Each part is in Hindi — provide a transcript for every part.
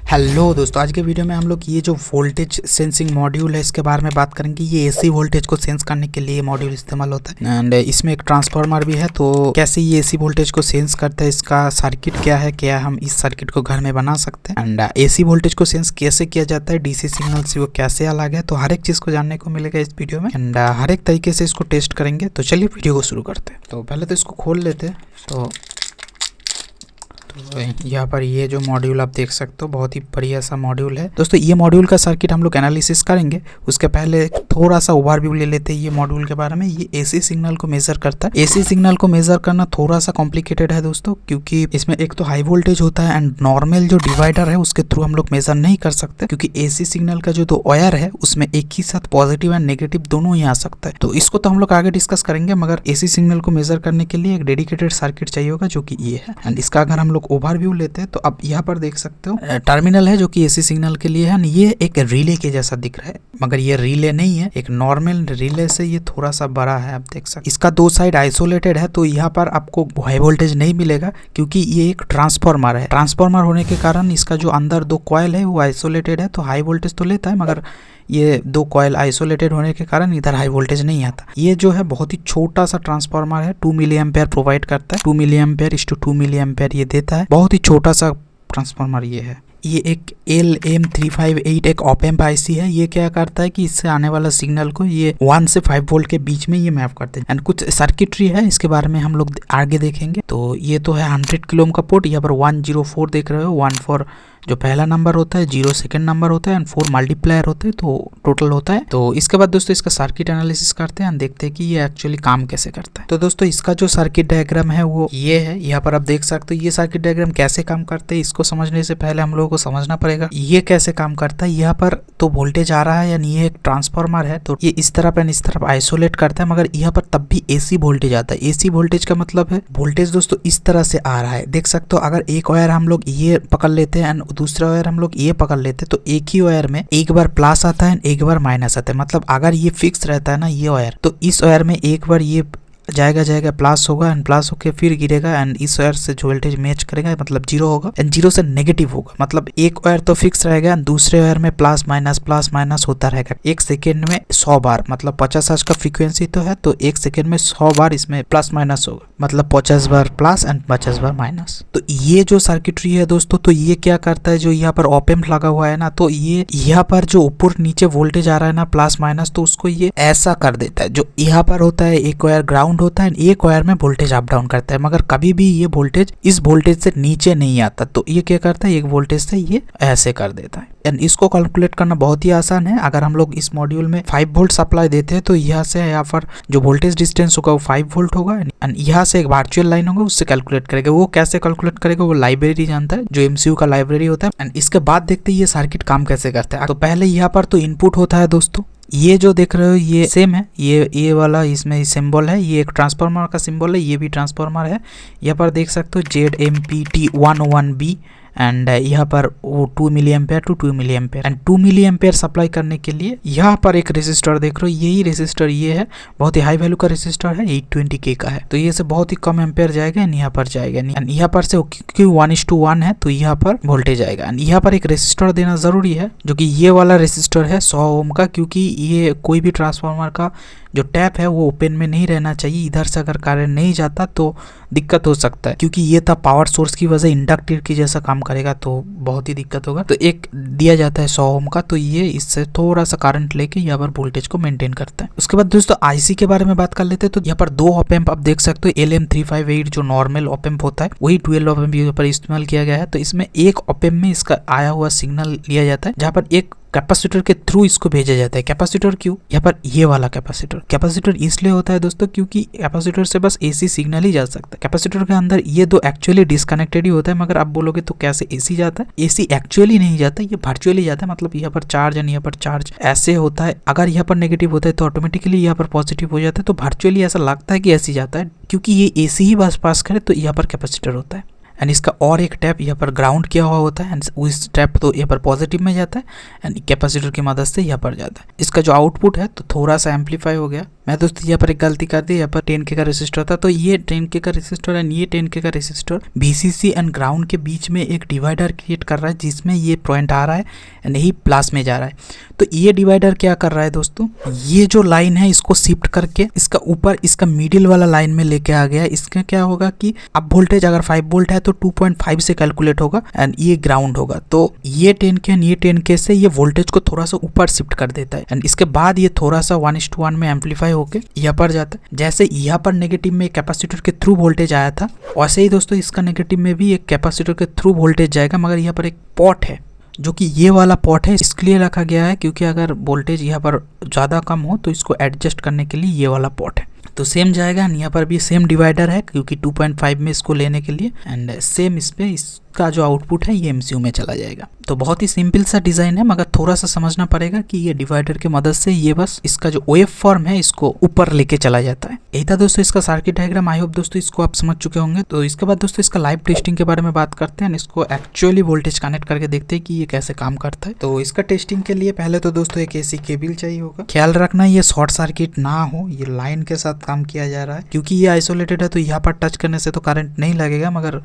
हेलो दोस्तों, आज के वीडियो में हम लोग ये जो वोल्टेज सेंसिंग मॉड्यूल है इसके बारे में बात करेंगे। ये एसी वोल्टेज को सेंस करने के लिए मॉड्यूल इस्तेमाल होता है एंड इसमें एक ट्रांसफार्मर भी है। तो कैसे ये एसी वोल्टेज को सेंस करता है, इसका सर्किट क्या है, क्या हम इस सर्किट को घर में बना सकते हैं एंड एसी वोल्टेज को सेंस कैसे किया जाता है, डीसी सिग्नल से वो कैसे अलग है। तो हर एक चीज़ को जानने को मिलेगा इस वीडियो में एंड हर एक तरीके से इसको टेस्ट करेंगे। तो चलिए वीडियो को शुरू करते हैं। तो पहले तो इसको खोल लेते हैं। तो यहाँ पर ये जो मॉड्यूल आप देख सकते हो, बहुत ही बढ़िया सा मॉड्यूल है दोस्तों। ये मॉड्यूल का सर्किट हम लोग एनालिसिस करेंगे, उसके पहले थोड़ा सा ओवरव्यू ले लेते हैं ये मॉड्यूल के बारे में। ये एसी सिग्नल को मेजर करता है। एसी सिग्नल को मेजर करना थोड़ा सा कॉम्प्लिकेटेड है दोस्तों, क्योंकि इसमें एक तो हाई वोल्टेज होता है एंड नॉर्मल जो डिवाइडर है उसके थ्रू हम लोग मेजर नहीं कर सकते, क्योंकि एसी सिग्नल का जो दो वायर है उसमें एक ही साथ पॉजिटिव एंड नेगेटिव दोनों ही आ सकता है। तो इसको तो हम लोग आगे डिस्कस करेंगे, मगर एसी सिग्नल को मेजर करने के लिए एक डेडिकेटेड सर्किट चाहिए होगा, जो कि ये है। एंड इसका अगर हम लोग ओवरव्यू लेते हैं तो अब यहाँ पर देख सकते हो टर्मिनल है जो कि एसी सिग्नल के लिए है। ये एक रिले के जैसा दिख रहा है, मगर ये रिले नहीं है, एक नॉर्मल रिले से ये थोड़ा सा बड़ा है। आप देख सकते, इसका दो साइड आइसोलेटेड है, तो यहाँ पर आपको हाई वोल्टेज नहीं मिलेगा, क्योंकि ये एक ट्रांसफार्मर है। ट्रांसफार्मर होने के कारण इसका जो अंदर दो कॉइल है वो आइसोलेटेड है, तो हाई वोल्टेज तो लेता है, मगर ये दो कॉइल आइसोलेटेड होने के कारण इधर हाई वोल्टेज नहीं आता। ये जो है बहुत ही छोटा सा ट्रांसफार्मर है, 2 मिली एम्पेयर प्रोवाइड करता है। 2 मिली एम्पेयर इस टू 2 मिली एम्पेयर ये देता है। बहुत ही छोटा सा ट्रांसफार्मर ये है। ये एक LM358 एक ऑप एम्प आईसी है। ये क्या करता है कि इससे आने वाला सिग्नल को ये 1 से 5 वोल्ट के बीच में ये मैप करते हैं। एंड कुछ सर्किटरी है, इसके बारे में हम लोग आगे देखेंगे। तो ये तो है 100 किलो ओम का पोर्ट। यहाँ पर 104 देख रहे हो, 14 जो पहला नंबर होता है, 0 सेकंड नंबर होता है एंड 4 मल्टीप्लायर होते हैं, तो टोटल होता है। तो इसके बाद दोस्तों इसका सर्किट एनालिसिस करते हैं, देखते हैं कि ये एक्चुअली काम कैसे करता है। तो दोस्तों इसका जो सर्किट डायग्राम है वो ये है। यहाँ पर आप देख सकते हो ये सर्किट डायग्राम कैसे काम करते हैं। इसको समझने से पहले हम लोगों को समझना पड़ेगा ये कैसे काम करता है। यहाँ पर तो वोल्टेज आ रहा है, यानी ये एक ट्रांसफार्मर है, तो ये इस तरफ एंड इस तरफ आइसोलेट करता है, मगर यहाँ पर तब भी एसी वोल्टेज आता है। एसी वोल्टेज का मतलब है वोल्टेज दोस्तों इस तरह से आ रहा है। देख सकते हो, अगर एक वायर हम लोग ये पकड़ लेते हैं एंड दूसरा वायर हम लोग ये पकड़ लेते हैं, तो एक ही वायर में एक बार प्लस आता है एक बार माइनस आता है। मतलब अगर ये फिक्स रहता है ना ये वायर, तो इस वायर में एक बार ये जाएगा प्लस होगा एंड प्लस होकर फिर गिरेगा एंड इस वायर से जो वोल्टेज मैच करेगा मतलब 0 होगा एंड 0 से नेगेटिव होगा। मतलब एक वायर तो फिक्स रहेगा एंड दूसरे वायर में प्लस माइनस होता रहेगा। एक सेकेंड में 100 बार, मतलब 50 हर्ट्ज का फ्रीक्वेंसी तो है, तो एक सेकेंड में 100 बार इसमें प्लस माइनस होगा, मतलब 50 बार प्लस एंड 50 बार माइनस। तो ये जो सर्किटरी है दोस्तों, तो ये क्या करता है, जो यहाँ पर ऑप एम्प लगा हुआ है ना, तो ये यहाँ पर जो ऊपर नीचे वोल्टेज आ रहा है ना प्लस माइनस, तो उसको ये ऐसा कर देता है। जो यहाँ पर होता है एक वायर ग्राउंड होता है, एक वायर में वोल्टेज अप डाउन करता है, मगर कभी भी ये वोल्टेज इस वोल्टेज से नीचे नहीं आता। तो ये क्या करता है, एक वोल्टेज से ये ऐसे कर देता है। एंड इसको कैलकुलेट करना बहुत ही आसान है। अगर हम लोग इस मॉड्यूल में 5 वोल्ट सप्लाई देते हैं, तो यहाँ से यहाँ पर जो वोल्टेज डिस्टेंस होगा वो 5 वोल्ट होगा एंड यहाँ से एक वर्चुअल लाइन होगा, उससे कैलकुलेट करेगा। वो कैसे कैलकुलेट करेगा वो लाइब्रेरी जानता है, जो MCU का लाइब्रेरी होता है। एंड इसके बाद देखते हैं ये सर्किट काम कैसे करता है। तो पहले यहाँ पर तो इनपुट होता है दोस्तों, ये जो देख रहे हो ये सेम है, ये वाला इसमें सिंबल है, ये एक ट्रांसफार्मर का सिंबल है, ये भी ट्रांसफार्मर है। यहाँ पर देख सकते हो ZMPT11B एंड यहाँ पर वो 2 milli ampere to 2 milli ampere and 2 milli ampere supply करने के लिए यहाँ पर एक रेसिस्टर देख रहे हो, यही रेसिस्टर ये है, बहुत ही हाई वैल्यू का रेसिस्टर है, 820K का है। तो ये से बहुत ही कम एम्पेयर जाएगा एंड यहाँ पर जाएगा एंड यहाँ पर से क्योंकि 1:1 है, तो यहाँ पर वोल्टेज आएगा एंड यहाँ पर एक रेसिस्टर देना जरूरी है, जो कि ये वाला रेसिस्टर है 100 ओम का, क्योंकि ये कोई भी ट्रांसफार्मर का जो टैप है वो ओपन में नहीं रहना चाहिए। इधर से अगर करंट नहीं जाता तो दिक्कत हो सकता है, क्योंकि ये था पावर सोर्स की वजह इंडक्टिव की जैसा काम करेगा, तो बहुत ही दिक्कत होगा। तो एक दिया जाता है 100 ओम का, तो ये इससे थोड़ा सा करंट लेके यहाँ पर वोल्टेज को मेंटेन करता है। उसके बाद दोस्तों आईसी के बारे में बात कर लेते हैं। तो यहाँ पर 2 ऑप एम्प आप देख सकते हो, LM358 जो नॉर्मल ऑप एम्प होता है वही 12 ऑप एम्प यहाँ पर इस्तेमाल किया गया है। तो इसमें एक ऑप एम्प में इसका आया हुआ सिग्नल लिया जाता है, जहाँ पर एक कैपेसिटर के थ्रू इसको भेजा जाता है। कैपेसिटर क्यों, यहाँ पर ये वाला कैपेसिटर इसलिए होता है दोस्तों, क्योंकि कैपेसिटर से बस एसी सिग्नल ही जा सकता है। कैपेसिटर के अंदर ये दो एक्चुअली डिस्कनेक्टेड ही होता है, मगर आप बोलोगे तो कैसे एसी जाता है, एसी एक्चुअली नहीं जाता, ये वर्चुअली जाता है। मतलब यहाँ पर चार्ज एंड यहाँ पर चार्ज ऐसे होता है, अगर यहाँ पर नेगेटिव होता है तो ऑटोमेटिकली यहाँ पर पॉजिटिव हो जाता है। तो वर्चुअली ऐसा लगता है कि एसी जाता है, क्योंकि ये एसी ही बस पास करे, तो यहाँ पर कैपेसिटर होता है। एंड इसका और एक टैप यहाँ पर ग्राउंड किया हुआ होता है एंड उस टैप तो यहाँ पर पॉजिटिव में जाता है एंड कैपेसिटर की मदद से यहाँ पर जाता है। इसका जो आउटपुट है तो थोड़ा सा एम्पलीफाई हो गया, मैं दोस्तों यहाँ पर एक गलती कर दी, यहाँ पर 10K का रेसिस्टर था, तो ये 10K का रेसिस्टर एंड ये 10K का रेसिस्टर VCC एंड ग्राउंड के बीच में एक डिवाइडर क्रिएट कर रहा है, जिसमें ये पॉइंट आ रहा है एंड यही प्लस में जा रहा है। तो ये डिवाइडर क्या कर रहा है दोस्तों, ये जो लाइन है इसको शिफ्ट करके इसका ऊपर इसका मिडिल वाला लाइन में लेके आ गया। इसका क्या होगा कि अब वोल्टेज अगर 5 वोल्ट है तो 2.5 से कैलकुलेट होगा एंड ये ग्राउंड होगा। तो ये 10K एंड ये 10K से ये वोल्टेज को थोड़ा सा ऊपर शिफ्ट कर देता है एंड इसके बाद ये थोड़ा सा 1:1 में एम्पलीफाई होके यहाँ पर जाता है। जैसे यहाँ पर नेगेटिव में कैपेसिटर के थ्रू वोल्टेज आया था, वैसे ही दोस्तों इसका नेगेटिव में भी एक कैपेसिटर के थ्रू वोल्टेज जाएगा, मगर यहाँ पर एक पॉट है जो कि ये वाला पॉट है, इसके लिए रखा गया है क्योंकि अगर वोल्टेज यहाँ पर ज़्यादा कम हो तो इसको एडजस्ट करने के लिए ये वाला पॉट है। तो सेम जाएगा, यहाँ पर भी सेम डिवाइडर है क्योंकि 2.5 में इसको लेने के लिए एंड सेम इस पे इसका जो आउटपुट है ये MCU में चला जाएगा। तो बहुत ही सिंपल सा डिज़ाइन है, मगर थोड़ा सा समझना पड़ेगा कि ये डिवाइडर की मदद से ये बस इसका जो वेव फॉर्म है इसको ऊपर लेके चला जाता है। यही था दोस्तों इसका सर्किट डायग्राम। आई होप दोस्तों इसको आप समझ चुके होंगे। तो इसके बाद दोस्तों इसका लाइव टेस्टिंग के बारे में बात करते हैं, इसको एक्चुअली वोल्टेज कनेक्ट करके देखते हैं कि ये कैसे काम करता है। तो इसका टेस्टिंग के लिए पहले तो दोस्तों एक AC केबल चाहिए होगा। ख्याल रखना ये शॉर्ट सर्किट ना हो, ये लाइन के साथ काम किया जा रहा है क्योंकि ये आइसोलेटेड है, तो यहाँ पर टच करने से तो करंट नहीं लगेगा, मगर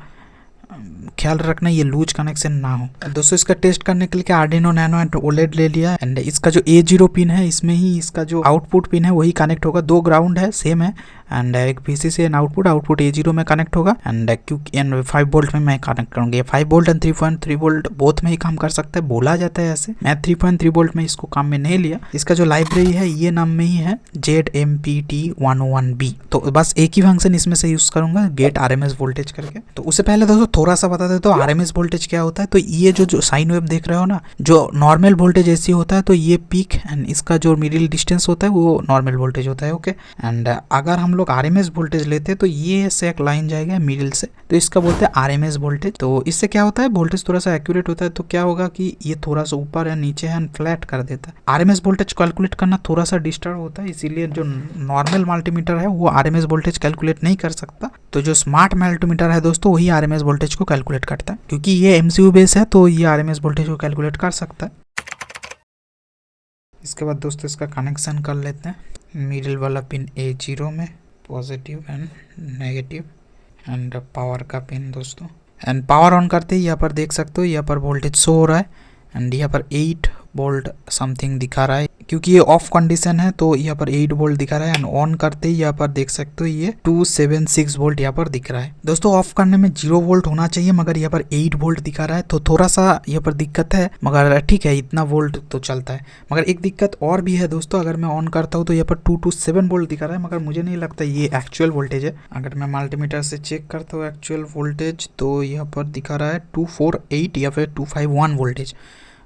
ख्याल रखना ये लूज कनेक्शन ना हो। दोस्तों इसका टेस्ट करने के लिए आर्डिनो नैनो एंड OLED ले लिया एंड इसका जो A0 पिन है इसमें ही इसका जो आउटपुट पिन है वही कनेक्ट होगा। 2 ग्राउंड है सेम है एंड एक VCC एंड आउटपुट A0 में कनेक्ट होगा एंड क्योंकि 5 वोल्ट में मैं कनेक्ट करूँगी। 5 वोल्ट एंड 3.3 वोल्ट बोथ में ही काम कर सकता है, बोला जाता है ऐसे। मैं 3.3 वोल्ट में इसको काम में नहीं लिया। इसका जो लाइब्रेरी है ये नाम में ही है ZMPT101B। तो बस एक ही फंक्शन इसमें से यूज करूंगा, गेट RMS वोल्टेज करके। तो उससे पहले दोस्तों थोड़ा सा बता देते तो RMS वोल्टेज क्या होता है। तो ये जो साइन वेव देख रहे हो ना, जो नॉर्मल वोल्टेज ऐसी होता है, तो ये पीक एंड इसका जो मिडिल डिस्टेंस होता है वो नॉर्मल वोल्टेज होता है। ओके, एंड अगर हम लोग RMS वोल्टेज लेते हैं तो ये से एक लाइन जाएगा मिडिल से, तो इसका बोलते हैं RMS वोल्टेज। तो इससे क्या होता है, वोल्टेज थोड़ा सा एक्यूरेट होता है। तो क्या होगा कि ये थोड़ा सा ऊपर या नीचे है फ्लैट कर देता है। RMS वोल्टेज कैलकुलेट करना थोड़ा सा डिस्टर्ब होता है, इसीलिए जो नॉर्मल मल्टीमीटर है वो RMS वोल्टेज कैलकुलेट नहीं कर सकता। तो जो स्मार्ट मल्टीमीटर है दोस्तों वही RMS वोल्टेज को कैलकुलेट करता है। क्योंकि ये MCU बेस है तो ये RMS वोल्टेज को कैलकुलेट कर सकता है। इसके बाद दोस्तों इसका कनेक्शन कर लेते हैं। मिडिल वाला पिन A0 में positive and negative and power का पिन दोस्तों। एंड पावर ऑन करते ही यहाँ पर देख सकते हो यहाँ पर वोल्टेज शो हो रहा है एंड यहाँ पर 8 वोल्ट समथिंग दिखा रहा है। क्योंकि ये ऑफ कंडीशन है तो यहाँ पर 8 वोल्ट दिखा रहा है एंड ऑन करते ही यहाँ पर देख सकते हो ये 276 वोल्ट यहाँ पर दिख रहा है। दोस्तों ऑफ करने में 0 वोल्ट होना चाहिए, मगर यहाँ पर 8 वोल्ट दिखा रहा है, तो थोड़ा सा यहाँ पर दिक्कत है, मगर ठीक है इतना वोल्ट तो चलता है। मगर एक दिक्कत और भी है दोस्तों, अगर मैं ऑन करता हूँ तो यहाँ पर 227 वोल्ट दिखा रहा है, मगर मुझे नहीं लगता ये एक्चुअल वोल्टेज है। अगर मैं मल्टीमीटर से चेक करता हूँ एक्चुअल वोल्टेज तो यहाँ पर दिखा रहा है 248 या फिर 251 वोल्टेज,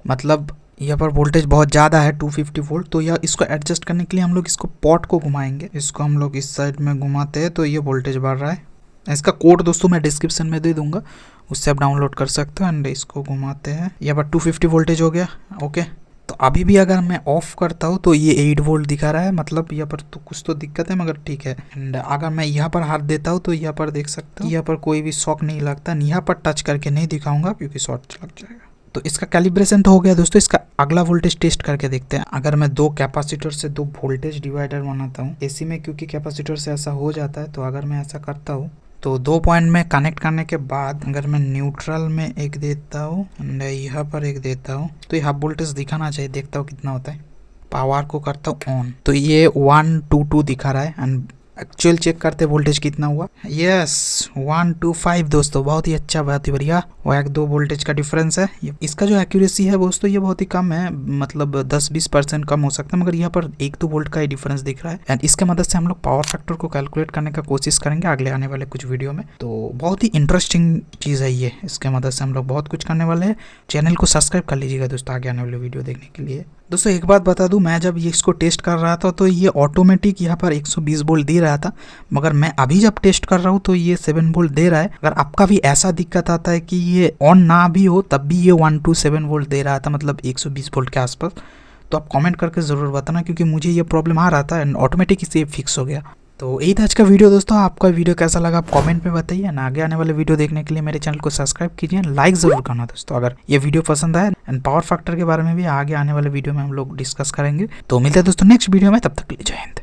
मतलब यहाँ पर वोल्टेज बहुत ज़्यादा है 250 वोल्ट। तो यह इसको एडजस्ट करने के लिए हम लोग इसको पॉट को घुमाएंगे। इसको हम लोग इस साइड में घुमाते हैं तो ये वोल्टेज बढ़ रहा है। इसका कोड दोस्तों मैं डिस्क्रिप्शन में दे दूंगा, उससे आप डाउनलोड कर सकते हो। एंड इसको घुमाते हैं, यहाँ पर 250 वोल्टेज हो गया। ओके, तो अभी भी अगर मैं ऑफ करता हूँ तो ये 8 वोल्ट दिखा रहा है, मतलब यहाँ पर तो कुछ तो दिक्कत है, मगर ठीक है। एंड अगर मैं यहाँ पर हाथ देता हूँ तो यहाँ पर देख सकते हो यहाँ पर कोई भी शॉक नहीं लगता। यहाँ पर टच करके नहीं दिखाऊंगा क्योंकि शॉर्ट लग जाएगा। तो इसका कैलिब्रेशन तो हो गया दोस्तों। इसका अगला वोल्टेज टेस्ट करके देखते हैं। अगर मैं 2 कैपेसिटर से 2 वोल्टेज डिवाइडर बनाता हूँ AC में, क्योंकि कैपेसिटर से ऐसा हो जाता है, तो अगर मैं ऐसा करता हूँ तो 2 पॉइंट में कनेक्ट करने के बाद अगर मैं न्यूट्रल में एक देता हूँ एंड यहाँ पर एक देता हूँ तो ये हाफ वोल्टेज दिखाना चाहिए। देखता हूँ कितना होता है। पावर को करता हूँ ऑन तो ये 122 दिखा रहा है एंड एक्चुअल चेक करते वोल्टेज कितना हुआ। यस 125 दोस्तों, बहुत ही अच्छा, बहुत ही बढ़िया। वो 1-2 वोल्टेज का डिफरेंस है। इसका जो एक्यूरेसी है दोस्तों ये बहुत ही कम है, मतलब 10-20% कम हो सकता है, मगर यहाँ पर 1-2 वोल्ट का ही डिफरेंस दिख रहा है। एंड इसके मदद से हम लोग पावर फैक्टर को कैलकुलेट करने का कोशिश करेंगे अगले आने वाले कुछ वीडियो में। तो बहुत ही इंटरेस्टिंग चीज़ है ये, इसके मदद से हम लोग बहुत कुछ करने वाले हैं। चैनल को सब्सक्राइब कर लीजिएगा दोस्तों आगे आने वाले वीडियो देखने के लिए। दोस्तों एक बात बता दूं, मैं जब ये इसको टेस्ट कर रहा था तो ये ऑटोमेटिक यहाँ पर 120 वोल्ट दे रहा था, मगर मैं अभी जब टेस्ट कर रहा हूँ तो ये 7 वोल्ट दे रहा है। अगर आपका भी ऐसा दिक्कत आता है कि ये ऑन ना भी हो तब भी ये 127 वोल्ट दे रहा था, मतलब 120 वोल्ट के आसपास, तो आप कमेंट करके ज़रूर बताना, क्योंकि मुझे ये प्रॉब्लम आ रहा था एंड ऑटोमेटिक इसे फिक्स हो गया। तो यही था आज का वीडियो दोस्तों। आपका वीडियो कैसा लगा आप कमेंट में बताइए ना। आगे आने वाले वीडियो देखने के लिए मेरे चैनल को सब्सक्राइब कीजिए, लाइक ज़रूर करना दोस्तों अगर ये वीडियो पसंद आए। एंड पावर फैक्टर के बारे में भी आगे आने वाले वीडियो में हम लोग डिस्कस करेंगे। तो मिलते हैं दोस्तों नेक्स्ट वीडियो में, तब तक के लिए जय हिंद।